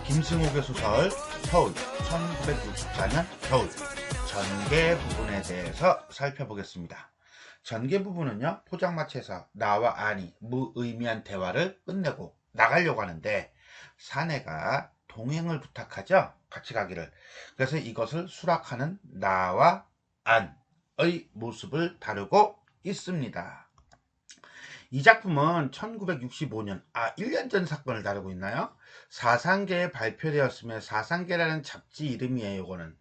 김승옥의 소설 서울 1964년 겨울 전개 부분에 대해서 살펴보겠습니다. 전개 부분은요, 포장마차에서 나와 안이 무의미한 대화를 끝내고 나가려고 하는데 사내가 동행을 부탁하죠. 같이 가기를. 그래서 이것을 수락하는 나와 안의 모습을 다루고 있습니다. 이 작품은 1965년, 1년 전 사건을 다루고 있나요? 사상계에 발표되었으며 사상계라는 잡지 이름이에요, 이거는.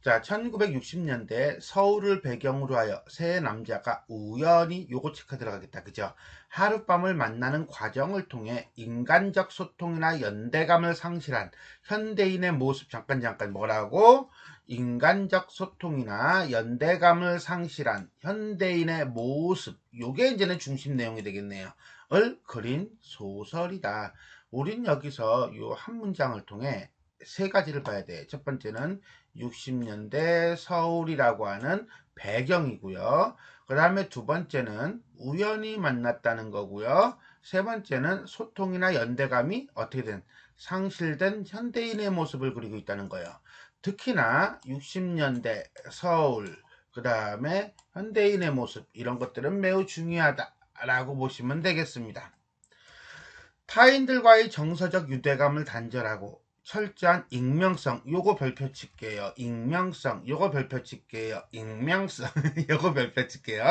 자, 1960년대 서울을 배경으로 하여 세 남자가 우연히 요거 체크 들어가겠다. 그죠? 하룻밤을 만나는 과정을 통해 인간적 소통이나 연대감을 상실한 현대인의 모습, 잠깐 뭐라고? 인간적 소통이나 연대감을 상실한 현대인의 모습, 요게 이제는 중심 내용이 되겠네요. 을 그린 소설이다. 우린 여기서 요 한 문장을 통해 세 가지를 봐야 돼. 첫 번째는 60년대 서울이라고 하는 배경이고요. 그 다음에 두 번째는 우연히 만났다는 거고요. 세 번째는 소통이나 연대감이 어떻게 된 상실된 현대인의 모습을 그리고 있다는 거예요. 특히나 60년대 서울, 그 다음에 현대인의 모습, 이런 것들은 매우 중요하다라고 보시면 되겠습니다. 타인들과의 정서적 유대감을 단절하고 철저한 익명성, 요거 별표 칠게요. 익명성, 요거 별표 칠게요. 익명성, 요거 별표 칠게요.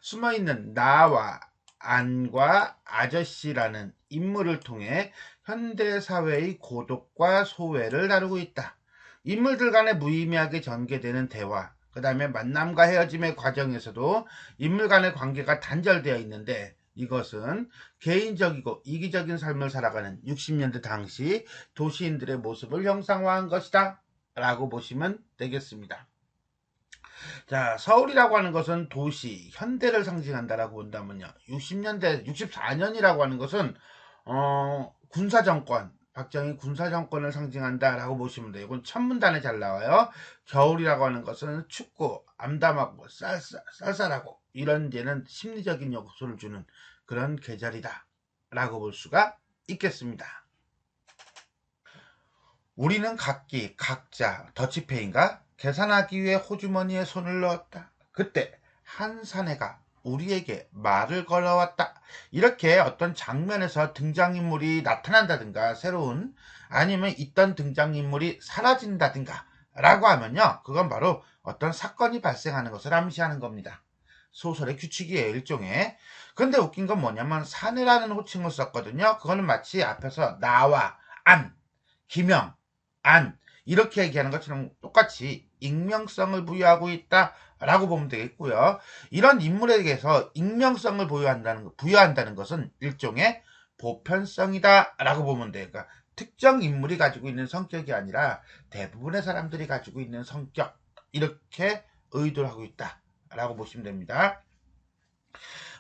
숨어있는 나와 안과 아저씨라는 인물을 통해 현대사회의 고독과 소외를 다루고 있다. 인물들 간에 무의미하게 전개되는 대화, 그 다음에 만남과 헤어짐의 과정에서도 인물 간의 관계가 단절되어 있는데 이것은 개인적이고 이기적인 삶을 살아가는 60년대 당시 도시인들의 모습을 형상화한 것이다 라고 보시면 되겠습니다. 자, 서울이라고 하는 것은 도시, 현대를 상징한다라고 본다면요, 60년대, 64년이라고 하는 것은 군사정권, 박정희 군사정권을 상징한다라고 보시면 돼요. 이건 천문단에 잘 나와요. 겨울이라고 하는 것은 춥고 암담하고 쌀쌀하고 이런 데는 심리적인 요소를 주는 그런 계절이다 라고 볼 수가 있겠습니다. 우리는 각자 더치페이인가 계산하기 위해 호주머니에 손을 넣었다. 그때 한 사내가 우리에게 말을 걸어왔다. 이렇게 어떤 장면에서 등장인물이 나타난다든가 새로운, 아니면 있던 등장인물이 사라진다든가 라고 하면요, 그건 바로 어떤 사건이 발생하는 것을 암시하는 겁니다. 소설의 규칙이에요, 일종의. 근데 웃긴 건 뭐냐면 사내라는 호칭을 썼거든요. 그거는 마치 앞에서 나와 안, 김영, 안 이렇게 얘기하는 것처럼 똑같이 익명성을 부여하고 있다 라고 보면 되겠고요. 이런 인물에게서 익명성을 부여한다는 것은 일종의 보편성이다 라고 보면 돼요. 그러니까 특정 인물이 가지고 있는 성격이 아니라 대부분의 사람들이 가지고 있는 성격, 이렇게 의도를 하고 있다 라고 보시면 됩니다.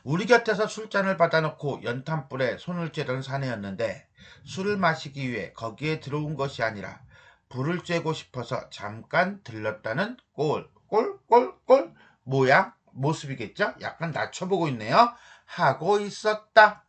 우리 곁에서 술잔을 받아놓고 연탄불에 손을 쬐던 사내였는데 술을 마시기 위해 거기에 들어온 것이 아니라 불을 쬐고 싶어서 잠깐 들렀다는 꼴 모양, 모습이겠죠? 약간 낮춰보고 있네요. 하고 있었다.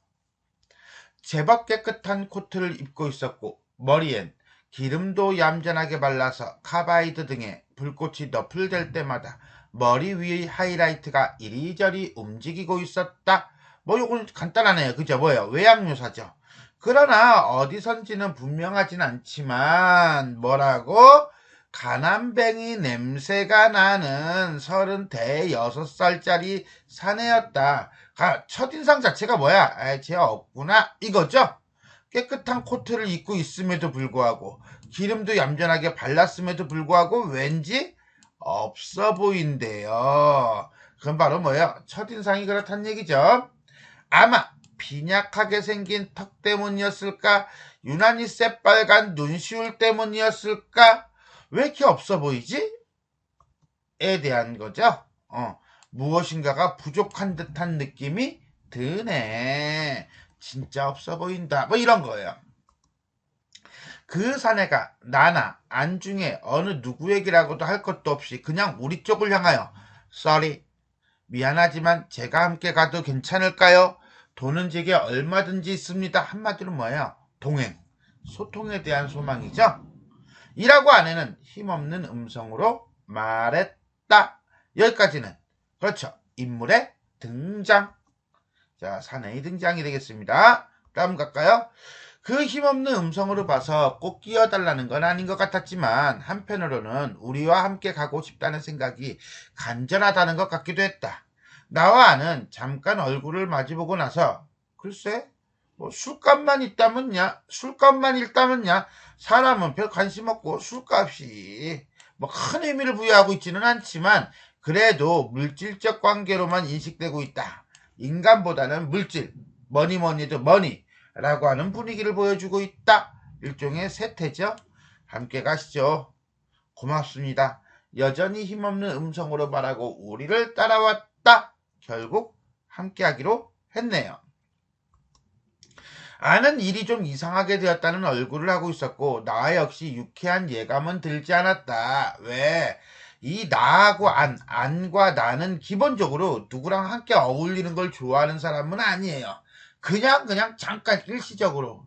제법 깨끗한 코트를 입고 있었고 머리엔 기름도 얌전하게 발라서 카바이드 등에 불꽃이 너플될 때마다 머리 위의 하이라이트가 이리저리 움직이고 있었다. 뭐 요건 간단하네요. 그죠? 뭐예요? 외양묘사죠. 그러나 어디선지는 분명하진 않지만 뭐라고? 가난뱅이 냄새가 나는 36살짜리 사내였다. 첫인상 자체가 뭐야? 쟤 없구나 이거죠? 깨끗한 코트를 입고 있음에도 불구하고 기름도 얌전하게 발랐음에도 불구하고 왠지 없어 보인대요. 그건 바로 뭐예요? 첫인상이 그렇단 얘기죠. 아마 빈약하게 생긴 턱 때문이었을까? 유난히 새빨간 눈시울 때문이었을까? 왜 이렇게 없어 보이지? 에 대한 거죠. 무엇인가가 부족한 듯한 느낌이 드네. 진짜 없어 보인다. 뭐 이런 거예요. 그 사내가 나나 안중에 어느 누구에게라고도 할 것도 없이 그냥 우리 쪽을 향하여 Sorry, 미안하지만 제가 함께 가도 괜찮을까요? 돈은 제게 얼마든지 있습니다. 한마디로 뭐예요? 동행. 소통에 대한 소망이죠. 이라고 아내는 힘없는 음성으로 말했다. 여기까지는 그렇죠. 인물의 등장. 자, 사내의 등장이 되겠습니다. 다음 갈까요? 그 힘없는 음성으로 봐서 꼭 끼어달라는 건 아닌 것 같았지만 한편으로는 우리와 함께 가고 싶다는 생각이 간절하다는 것 같기도 했다. 나와 아는 잠깐 얼굴을 마주보고 나서 글쎄 뭐 술값만 있다면야 사람은 별 관심 없고 술값이 뭐 큰 의미를 부여하고 있지는 않지만 그래도 물질적 관계로만 인식되고 있다. 인간보다는 물질, 뭐니도 머니라고 하는 분위기를 보여주고 있다. 일종의 세태죠. 함께 가시죠. 고맙습니다. 여전히 힘없는 음성으로 말하고 우리를 따라왔다. 결국 함께하기로 했네요. 아는 일이 좀 이상하게 되었다는 얼굴을 하고 있었고 나 역시 유쾌한 예감은 들지 않았다. 왜? 이 나하고 안과 나는 기본적으로 누구랑 함께 어울리는 걸 좋아하는 사람은 아니에요. 그냥 잠깐 일시적으로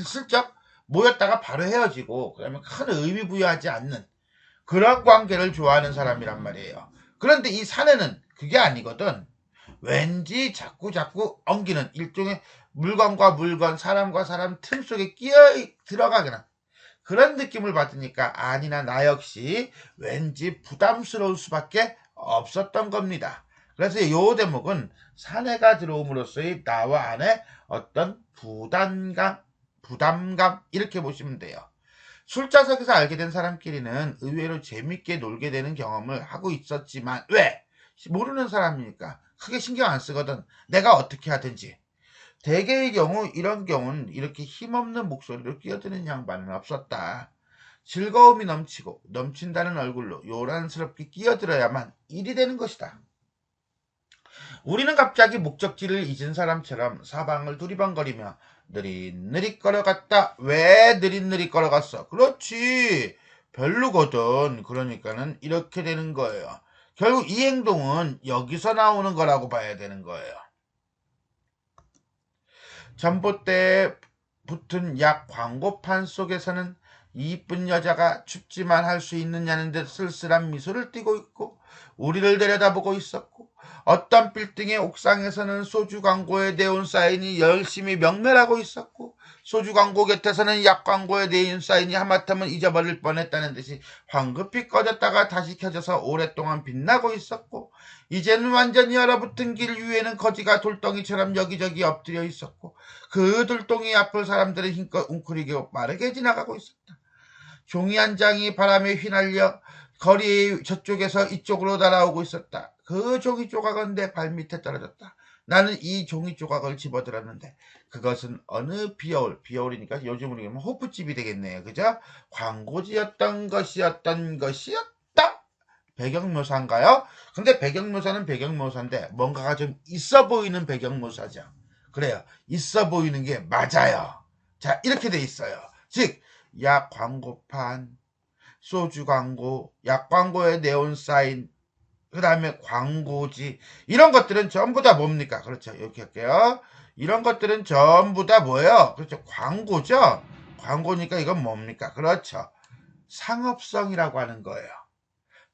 슬쩍 모였다가 바로 헤어지고 그러면 큰 의미 부여하지 않는 그런 관계를 좋아하는 사람이란 말이에요. 그런데 이 사내는 그게 아니거든. 왠지 자꾸 엉기는 일종의 물건과 물건, 사람과 사람 틈 속에 끼어 들어가거나 그런 느낌을 받으니까 아니나 나 역시 왠지 부담스러울 수밖에 없었던 겁니다. 그래서 이 대목은 사내가 들어옴으로써의 나와 안의 어떤 부담감 이렇게 보시면 돼요. 술자석에서 알게 된 사람끼리는 의외로 재밌게 놀게 되는 경험을 하고 있었지만 왜? 모르는 사람이니까 크게 신경 안 쓰거든. 내가 어떻게 하든지. 대개의 경우 이런 경우는 이렇게 힘없는 목소리로 끼어드는 양반은 없었다. 즐거움이 넘치고 넘친다는 얼굴로 요란스럽게 끼어들어야만 일이 되는 것이다. 우리는 갑자기 목적지를 잊은 사람처럼 사방을 두리번거리며 느릿느릿 걸어갔다. 왜 느릿느릿 걸어갔어? 그렇지. 별로거든. 그러니까는 이렇게 되는 거예요. 결국 이 행동은 여기서 나오는 거라고 봐야 되는 거예요. 전봇대에 붙은 약 광고판 속에서는 이쁜 여자가 춥지만 할 수 있느냐는 듯 쓸쓸한 미소를 띠고 있고 우리를 내려다보고 있었고 어떤 빌딩의 옥상에서는 소주 광고에 내온 사인이 열심히 명멸하고 있었고 소주 광고 곁에서는 약 광고에 내온 사인이 하마터면 잊어버릴 뻔했다는 듯이 황급히 꺼졌다가 다시 켜져서 오랫동안 빛나고 있었고 이제는 완전히 얼어붙은 길 위에는 거지가 돌덩이처럼 여기저기 엎드려 있었고 그 돌덩이 앞을 사람들은 힘껏 웅크리고 빠르게 지나가고 있었다. 종이 한 장이 바람에 휘날려 거리 저쪽에서 이쪽으로 날아오고 있었다. 그 종이 조각은 내 발밑에 떨어졌다. 나는 이 종이 조각을 집어들었는데 그것은 어느 비어올이니까 요즘으로 호프집이 되겠네요. 그죠? 광고지였던 것이었다. 배경묘사인가요? 근데 배경묘사는 배경묘사인데 뭔가가 좀 있어 보이는 배경묘사죠. 그래요. 있어 보이는 게 맞아요. 자, 이렇게 돼 있어요. 즉, 약 광고판, 소주 광고, 약 광고에 네온 사인, 그 다음에 광고지, 이런 것들은 전부 다 뭡니까? 그렇죠. 이렇게 할게요. 이런 것들은 전부 다 뭐예요? 그렇죠. 광고죠? 광고니까 이건 뭡니까? 그렇죠. 상업성이라고 하는 거예요.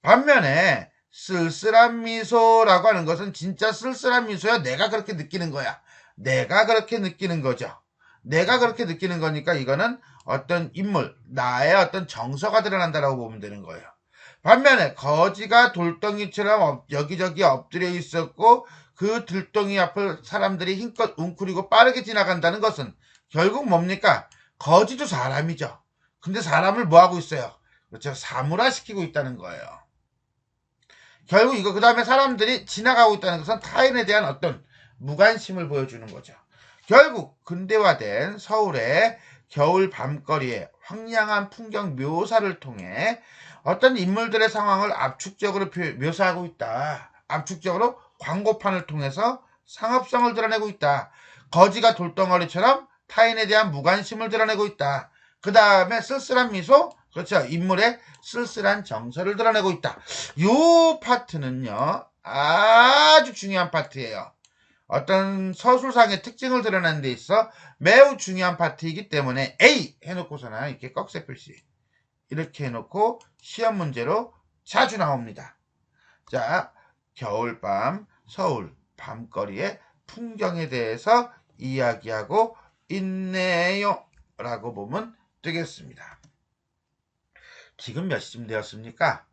반면에 쓸쓸한 미소라고 하는 것은 진짜 쓸쓸한 미소야. 내가 그렇게 느끼는 거야. 내가 그렇게 느끼는 거죠. 내가 그렇게 느끼는 거니까 이거는 어떤 인물, 나의 어떤 정서가 드러난다라고 보면 되는 거예요. 반면에 거지가 돌덩이처럼 여기저기 엎드려 있었고 그 돌덩이 앞을 사람들이 힘껏 웅크리고 빠르게 지나간다는 것은 결국 뭡니까? 거지도 사람이죠. 근데 사람을 뭐하고 있어요? 그렇죠. 사물화시키고 있다는 거예요. 결국 이거 그 다음에 사람들이 지나가고 있다는 것은 타인에 대한 어떤 무관심을 보여주는 거죠. 결국 근대화된 서울의 겨울 밤거리의 황량한 풍경 묘사를 통해 어떤 인물들의 상황을 압축적으로 묘사하고 있다. 압축적으로 광고판을 통해서 상업성을 드러내고 있다. 거지가 돌덩어리처럼 타인에 대한 무관심을 드러내고 있다. 그 다음에 쓸쓸한 미소, 그렇죠. 인물의 쓸쓸한 정서를 드러내고 있다. 요 파트는요, 아주 중요한 파트예요. 어떤 서술상의 특징을 드러내는 데 있어 매우 중요한 파트이기 때문에 A 해놓고서는 이렇게 꺽쇠 표시 이렇게 해놓고 시험 문제로 자주 나옵니다. 자, 겨울밤 서울 밤거리의 풍경에 대해서 이야기하고 있네요 라고 보면 되겠습니다. 지금 몇 시쯤 되었습니까?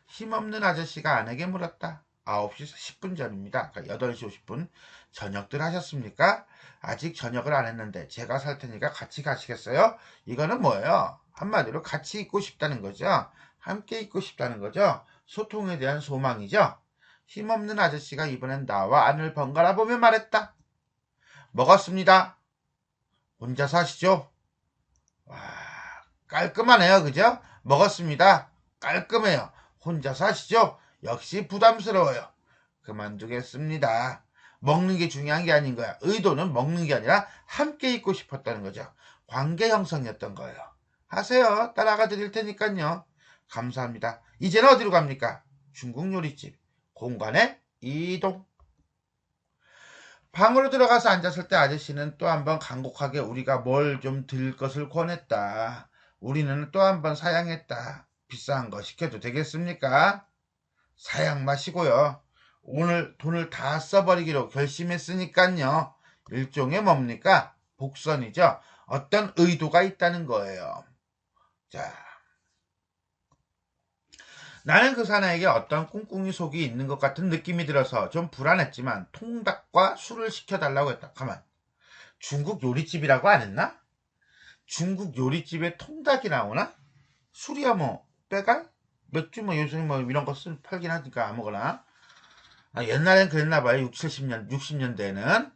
힘없는 아저씨가 아내에게 물었다. 9시 10분 전입니다. 그러니까 8시 50분. 저녁들 하셨습니까? 아직 저녁을 안 했는데 제가 살 테니까 같이 가시겠어요? 이거는 뭐예요? 한마디로 같이 있고 싶다는 거죠. 함께 있고 싶다는 거죠. 소통에 대한 소망이죠. 힘없는 아저씨가 이번엔 나와 안을 번갈아 보며 말했다. 먹었습니다. 혼자 사시죠? 와, 깔끔하네요. 그죠? 먹었습니다. 깔끔해요. 혼자 사시죠? 역시 부담스러워요. 그만두겠습니다. 먹는 게 중요한 게 아닌 거야. 의도는 먹는 게 아니라 함께 있고 싶었다는 거죠. 관계 형성이었던 거예요. 하세요. 따라가 드릴 테니까요. 감사합니다. 이제는 어디로 갑니까? 중국 요리집. 공간의 이동. 방으로 들어가서 앉았을 때 아저씨는 또 한번 간곡하게 우리가 뭘 좀 들 것을 권했다. 우리는 또 한번 사양했다. 비싼 거 시켜도 되겠습니까? 사양 마시고요. 오늘 돈을 다 써버리기로 결심했으니까요. 일종의 뭡니까? 복선이죠. 어떤 의도가 있다는 거예요. 자, 나는 그 사나이에게 어떤 꿍꿍이 속이 있는 것 같은 느낌이 들어서 좀 불안했지만 통닭과 술을 시켜달라고 했다. 가만. 중국 요리집이라고 안 했나? 중국 요리집에 통닭이 나오나? 술이야 뭐 빼갈? 맥주 뭐 요새 뭐 이런 거 팔긴 하니까 아무거나. 옛날엔 그랬나봐요. 60년대에는.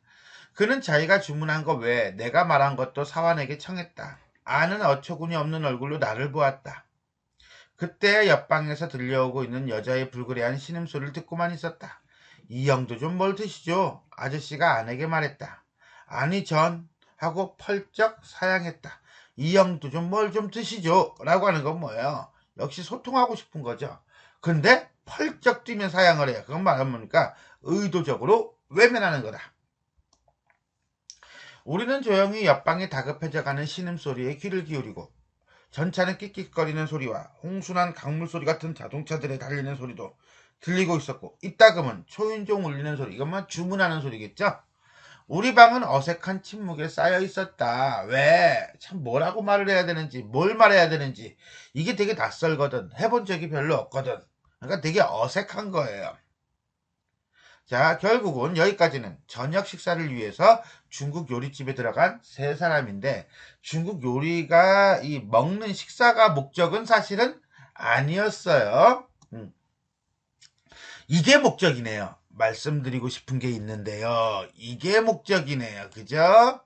그는 자기가 주문한 거 외에 내가 말한 것도 사환에게 청했다. 아는 어처구니 없는 얼굴로 나를 보았다. 그때 옆방에서 들려오고 있는 여자의 불그레한 신음소리를 듣고만 있었다. 이 형도 좀 뭘 드시죠? 아저씨가 아내에게 말했다. 아니 전 하고 펄쩍 사양했다. 이 형도 좀 뭘 좀 드시죠? 라고 하는 건 뭐예요? 역시 소통하고 싶은 거죠. 근데 펄쩍 뛰면 사양을 해요. 그건 말하면 의도적으로 외면하는 거다. 우리는 조용히 옆방에 다급해져가는 신음소리에 귀를 기울이고 전차는 끽끽거리는 소리와 홍순한 강물 소리 같은 자동차들의 달리는 소리도 들리고 있었고 이따금은 초인종 울리는 소리, 이것만 주문하는 소리겠죠? 우리 방은 어색한 침묵에 쌓여 있었다. 왜? 참 뭐라고 말을 해야 되는지, 뭘 말해야 되는지 이게 되게 낯설거든. 해본 적이 별로 없거든. 그러니까 되게 어색한 거예요. 자, 결국은 여기까지는 저녁 식사를 위해서 중국 요리집에 들어간 세 사람인데 중국 요리가 이 먹는 식사가 목적은 사실은 아니었어요. 이게 목적이네요. 말씀드리고 싶은 게 있는데요. 이게 목적이네요. 그죠?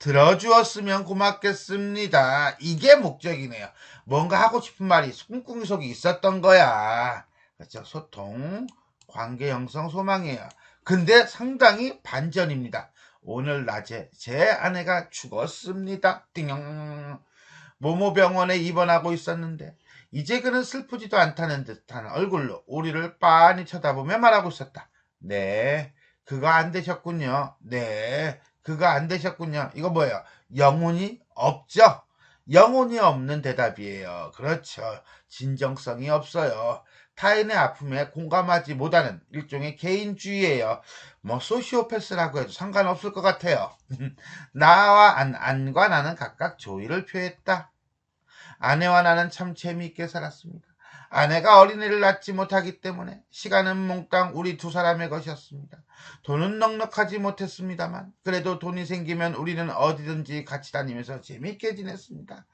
들어주었으면 고맙겠습니다. 이게 목적이네요. 뭔가 하고 싶은 말이 꿍꿍이 속에 있었던 거야. 그렇죠? 소통, 관계 형성, 소망이에요. 근데 상당히 반전입니다. 오늘 낮에 제 아내가 죽었습니다. 띵용. 모모병원에 입원하고 있었는데 이제 그는 슬프지도 않다는 듯한 얼굴로 우리를 빤히 쳐다보며 말하고 있었다. 네, 그거 안 되셨군요. 네, 그거 안 되셨군요. 이거 뭐예요? 영혼이 없죠? 영혼이 없는 대답이에요. 그렇죠. 진정성이 없어요. 타인의 아픔에 공감하지 못하는 일종의 개인주의예요. 뭐 소시오패스라고 해도 상관없을 것 같아요. 나와 안과 나는 각각 조의를 표했다. 아내와 나는 참 재미있게 살았습니다. 아내가 어린애를 낳지 못하기 때문에 시간은 몽땅 우리 두 사람의 것이었습니다. 돈은 넉넉하지 못했습니다만 그래도 돈이 생기면 우리는 어디든지 같이 다니면서 재미있게 지냈습니다.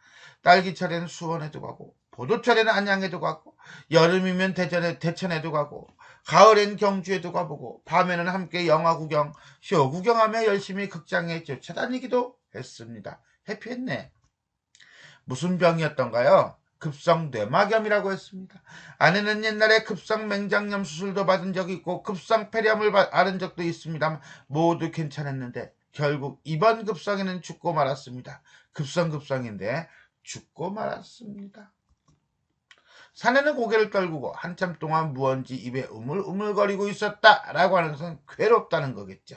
딸기철에는 수원에도 가고 포도철에는 안양에도 가고 여름이면 대천에도 가고 가을엔 경주에도 가보고 밤에는 함께 영화 구경, 쇼 구경하며 열심히 극장에 쫓아다니기도 했습니다. 해피했네. 무슨 병이었던가요? 급성 뇌막염이라고 했습니다. 아내는 옛날에 급성 맹장염 수술도 받은 적이 있고 급성 폐렴을 앓은 적도 있습니다만 모두 괜찮았는데 결국 이번 급성에는 죽고 말았습니다. 급성인데 죽고 말았습니다. 사내는 고개를 떨구고 한참 동안 무언지 입에 우물우물거리고 있었다라고 하는 것은 괴롭다는 거겠죠.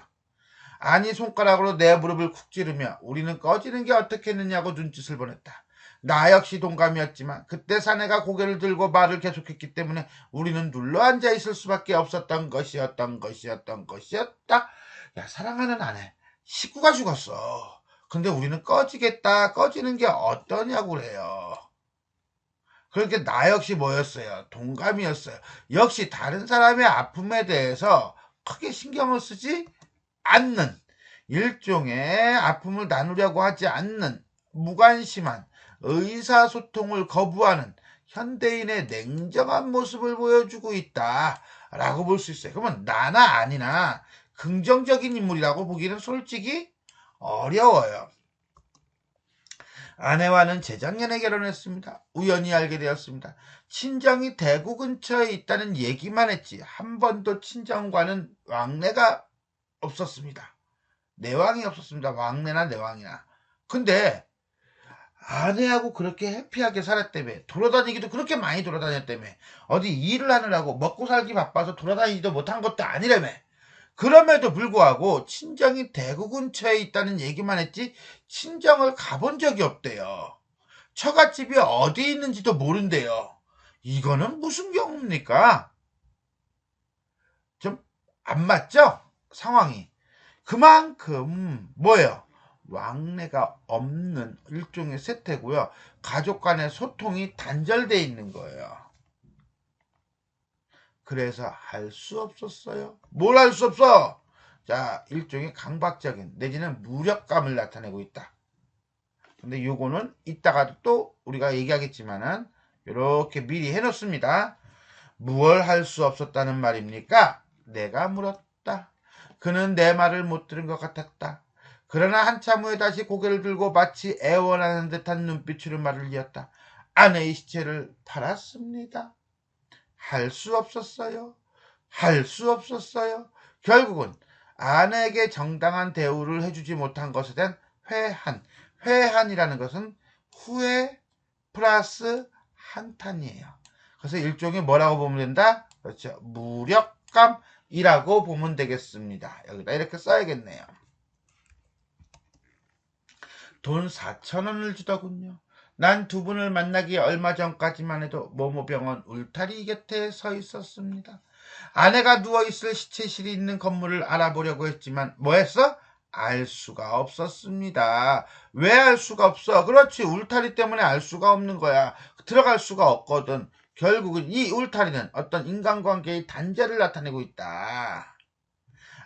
아니 손가락으로 내 무릎을 쿡 찌르며 우리는 꺼지는 게 어떻겠느냐고 눈짓을 보냈다. 나 역시 동감이었지만 그때 사내가 고개를 들고 말을 계속했기 때문에 우리는 눌러앉아 있을 수밖에 없었던 것이었다. 야, 사랑하는 아내, 식구가 죽었어. 근데 우리는 꺼지겠다, 꺼지는 게 어떠냐고 그래요. 그렇게 나 역시 뭐였어요? 동감이었어요. 역시 다른 사람의 아픔에 대해서 크게 신경을 쓰지 않는, 일종의 아픔을 나누려고 하지 않는 무관심한 의사소통을 거부하는 현대인의 냉정한 모습을 보여주고 있다라고 볼 수 있어요. 그러면 나나 아니나 긍정적인 인물이라고 보기는 솔직히 어려워요. 아내와는 재작년에 결혼했습니다. 우연히 알게 되었습니다. 친정이 대구 근처에 있다는 얘기만 했지 한 번도 친정과는 왕래가 없었습니다. 내왕이 없었습니다. 왕래나 내왕이나. 근데 아내하고 그렇게 해피하게 살았다며, 돌아다니기도 그렇게 많이 돌아다녔다며, 어디 일을 하느라고 먹고 살기 바빠서 돌아다니지도 못한 것도 아니라며, 그럼에도 불구하고 친정이 대구 근처에 있다는 얘기만 했지 친정을 가본 적이 없대요. 처갓집이 어디 있는지도 모른대요. 이거는 무슨 경우입니까? 좀 안 맞죠? 상황이. 그만큼 뭐예요? 왕래가 없는 일종의 세태고요. 가족 간의 소통이 단절돼 있는 거예요. 그래서 할 수 없었어요. 뭘 할 수 없어? 자, 일종의 강박적인 내지는 무력감을 나타내고 있다. 근데 요거는 이따가 또 우리가 얘기하겠지만은 이렇게 미리 해놓습니다. 무얼 할 수 없었다는 말입니까? 내가 물었다. 그는 내 말을 못 들은 것 같았다. 그러나 한참 후에 다시 고개를 들고 마치 애원하는 듯한 눈빛으로 말을 이었다. 아내의 시체를 팔았습니다. 할 수 없었어요. 할 수 없었어요. 결국은 아내에게 정당한 대우를 해주지 못한 것에 대한 회한. 회한이라는 것은 후회 플러스 한탄이에요. 그래서 일종의 뭐라고 보면 된다? 그렇죠. 무력감이라고 보면 되겠습니다. 여기다 이렇게 써야겠네요. 돈 4,000원을 주더군요. 난 두 분을 만나기 얼마 전까지만 해도 모모병원 울타리 곁에 서 있었습니다. 아내가 누워있을 시체실이 있는 건물을 알아보려고 했지만 뭐 했어? 알 수가 없었습니다. 왜 알 수가 없어? 그렇지, 울타리 때문에 알 수가 없는 거야. 들어갈 수가 없거든. 결국은 이 울타리는 어떤 인간관계의 단절을 나타내고 있다.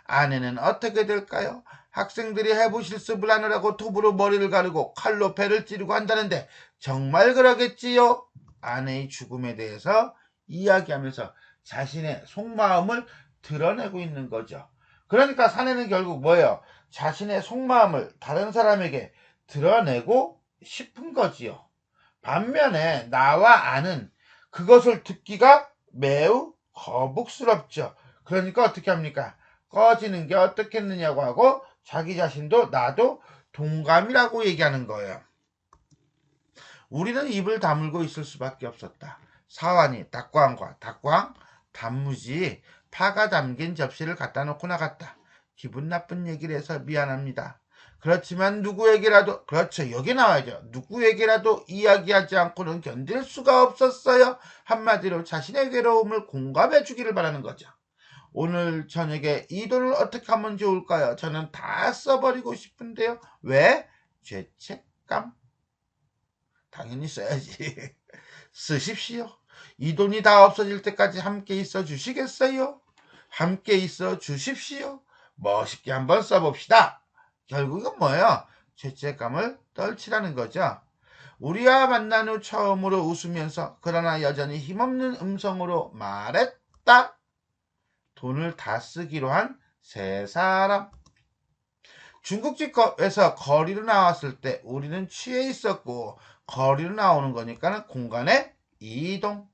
아내는 어떻게 될까요? 학생들이 해부 실습을 하느라고 톱으로 머리를 가르고 칼로 배를 찌르고 한다는데 정말 그러겠지요? 아내의 죽음에 대해서 이야기하면서 자신의 속마음을 드러내고 있는 거죠. 그러니까 사내는 결국 뭐예요? 자신의 속마음을 다른 사람에게 드러내고 싶은 거지요. 반면에 나와 아는 그것을 듣기가 매우 거북스럽죠. 그러니까 어떻게 합니까? 꺼지는 게 어떻겠느냐고 하고 자기 자신도 나도 동감이라고 얘기하는 거예요. 우리는 입을 다물고 있을 수밖에 없었다. 사환이 닭광과 닭광, 단무지, 파가 담긴 접시를 갖다 놓고 나갔다. 기분 나쁜 얘기를 해서 미안합니다. 그렇지만 누구에게라도, 그렇죠, 여기 나와야죠. 누구에게라도 이야기하지 않고는 견딜 수가 없었어요. 한마디로 자신의 괴로움을 공감해 주기를 바라는 거죠. 오늘 저녁에 이 돈을 어떻게 하면 좋을까요? 저는 다 써버리고 싶은데요. 왜? 죄책감? 당연히 써야지. 쓰십시오. 이 돈이 다 없어질 때까지 함께 있어 주시겠어요? 함께 있어 주십시오. 멋있게 한번 써봅시다. 결국은 뭐예요? 죄책감을 떨치라는 거죠. 우리와 만난 후 처음으로 웃으면서 그러나 여전히 힘없는 음성으로 말했다. 돈을 다 쓰기로 한 세 사람. 중국집에서 거리로 나왔을 때 우리는 취해 있었고 거리로 나오는 거니까 공간의 이동.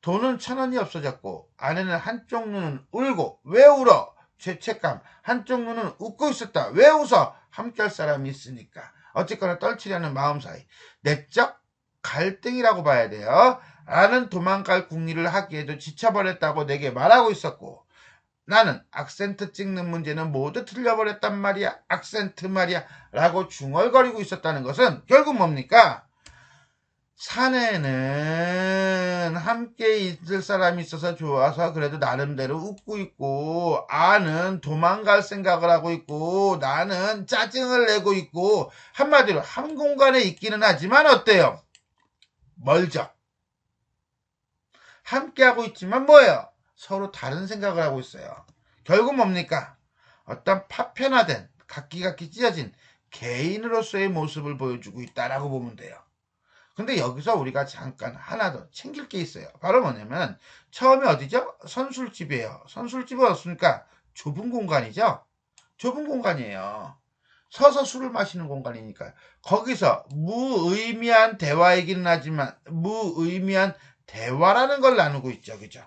돈은 1,000원이 없어졌고 아내는 한쪽 눈은 울고 왜 울어? 죄책감. 한쪽 눈은 웃고 있었다. 왜 웃어? 함께할 사람이 있으니까. 어쨌거나 떨치려는 마음 사이. 내적 갈등이라고 봐야 돼요. 나는 도망갈 궁리를 하기에도 지쳐버렸다고 내게 말하고 있었고 나는 악센트 찍는 문제는 모두 틀려버렸단 말이야. 악센트 말이야. 라고 중얼거리고 있었다는 것은 결국 뭡니까? 사내는 함께 있을 사람이 있어서 좋아서 그래도 나름대로 웃고 있고, 아는 도망갈 생각을 하고 있고, 나는 짜증을 내고 있고, 한마디로 한 공간에 있기는 하지만 어때요? 멀죠. 함께하고 있지만 뭐예요? 서로 다른 생각을 하고 있어요. 결국 뭡니까? 어떤 파편화된 각기각기 찢어진 개인으로서의 모습을 보여주고 있다라고 보면 돼요. 근데 여기서 우리가 잠깐 하나 더 챙길 게 있어요. 바로 뭐냐면 처음에 어디죠? 선술집이에요. 선술집은 어떻습니까? 좁은 공간이죠. 좁은 공간이에요. 서서 술을 마시는 공간이니까요. 거기서 무의미한 대화이기는 하지만 무의미한 대화라는 걸 나누고 있죠. 그죠?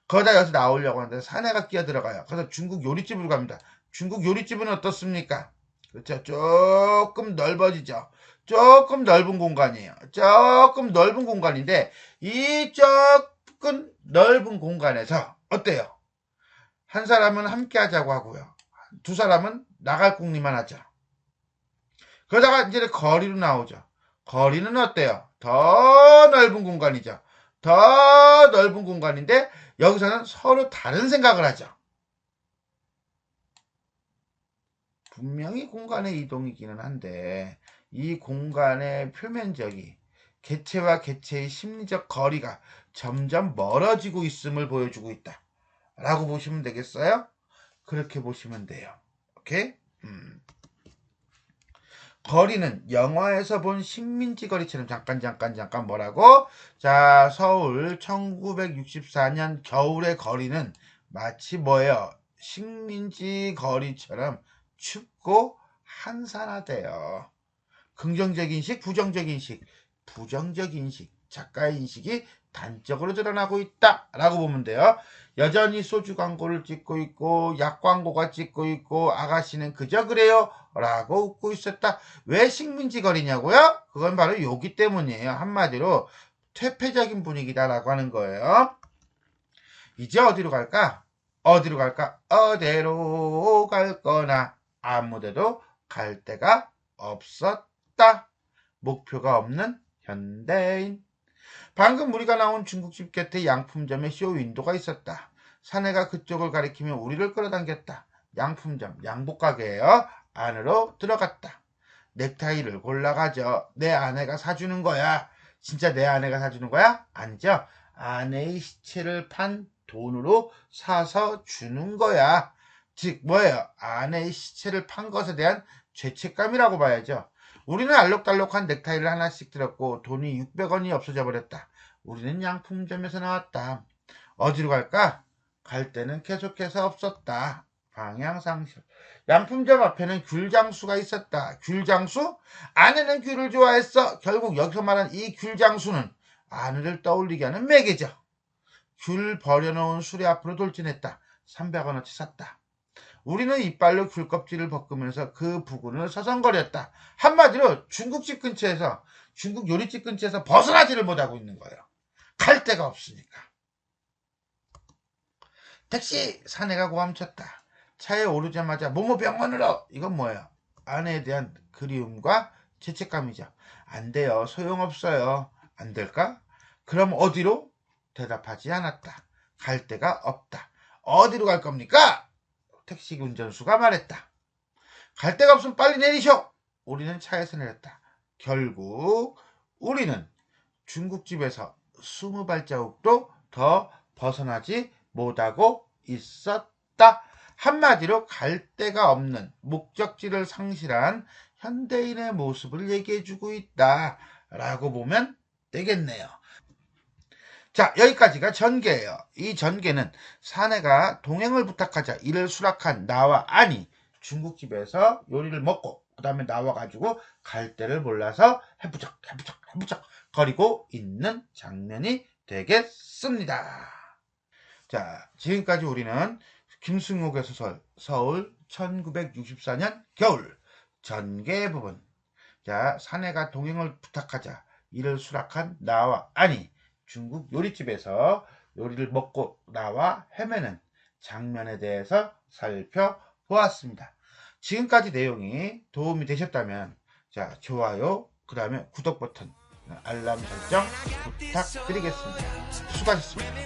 거기다 여기서 나오려고 하는데 사내가 끼어 들어가요. 그래서 중국 요리집으로 갑니다. 중국 요리집은 어떻습니까? 그렇죠. 조금 넓어지죠. 조금 넓은 공간이에요. 조금 넓은 공간인데 이 조금 넓은 공간에서 어때요? 한 사람은 함께 하자고 하고요. 두 사람은 나갈 궁리만 하죠. 그러다가 이제 거리로 나오죠. 거리는 어때요? 더 넓은 공간이죠. 더 넓은 공간인데 여기서는 서로 다른 생각을 하죠. 분명히 공간의 이동이기는 한데 이 공간의 표면적이 개체와 개체의 심리적 거리가 점점 멀어지고 있음을 보여주고 있다 라고 보시면 되겠어요? 그렇게 보시면 돼요. 오케이? 거리는 영화에서 본 식민지 거리처럼 잠깐 뭐라고? 자, 서울 1964년 겨울의 거리는 마치 뭐예요? 식민지 거리처럼 춥고 한산하대요. 긍정적 인식, 부정적 인식, 부정적 인식, 작가의 인식이 단적으로 드러나고 있다라고 보면 돼요. 여전히 소주 광고를 찍고 있고 약 광고가 찍고 있고 아가씨는 그저 그래요 라고 웃고 있었다. 왜 식민지 거리냐고요? 그건 바로 여기 때문이에요. 한마디로 퇴폐적인 분위기다라고 하는 거예요. 이제 어디로 갈까? 어디로 갈까? 어디로 갈 거나 아무데도 갈 데가 없었다. 목표가 없는 현대인. 방금 우리가 나온 중국집 곁에 양품점에 쇼윈도가 있었다. 사내가 그쪽을 가리키며 우리를 끌어당겼다. 양품점, 양복가게예요. 안으로 들어갔다. 넥타이를 골라가죠. 내 아내가 사주는 거야. 진짜 내 아내가 사주는 거야? 아니죠. 아내의 시체를 판 돈으로 사서 주는 거야. 즉 뭐예요? 아내의 시체를 판 것에 대한 죄책감이라고 봐야죠. 우리는 알록달록한 넥타이를 하나씩 들었고 돈이 600원이 없어져 버렸다. 우리는 양품점에서 나왔다. 어디로 갈까? 갈 때는 계속해서 없었다. 방향상실. 양품점 앞에는 귤장수가 있었다. 귤장수? 아내는 귤을 좋아했어. 결국 여기서 말한 이 귤장수는 아내를 떠올리게 하는 매개죠. 귤 버려놓은 수레 앞으로 돌진했다. 300원어치 샀다. 우리는 이빨로 귤 껍질을 벗으면서 그 부근을 서성거렸다. 한마디로 중국집 근처에서 중국 요리집 근처에서 벗어나지를 못하고 있는 거예요. 갈 데가 없으니까. 택시! 사내가 고함쳤다. 차에 오르자마자 모모 병원으로! 이건 뭐예요? 아내에 대한 그리움과 죄책감이죠. 안 돼요. 소용없어요. 안 될까? 그럼 어디로? 대답하지 않았다. 갈 데가 없다. 어디로 갈 겁니까? 택시 운전수가 말했다. 갈 데가 없으면 빨리 내리셔. 우리는 차에서 내렸다. 결국 우리는 중국집에서 20발자국도 더 벗어나지 못하고 있었다. 한마디로 갈 데가 없는 목적지를 상실한 현대인의 모습을 얘기해주고 있다라고 보면 되겠네요. 자, 여기까지가 전개예요. 이 전개는 사내가 동행을 부탁하자 이를 수락한 나와 아니 중국집에서 요리를 먹고 그 다음에 나와가지고 갈 데를 몰라서 해부적 거리고 있는 장면이 되겠습니다. 자, 지금까지 우리는 김승옥의 소설 서울 1964년 겨울 전개 부분. 자, 사내가 동행을 부탁하자 이를 수락한 나와 아니 중국 요리집에서 요리를 먹고 나와 헤매는 장면에 대해서 살펴보았습니다. 지금까지 내용이 도움이 되셨다면 자, 좋아요, 그 다음에 구독 버튼, 알람 설정 부탁드리겠습니다. 수고하셨습니다.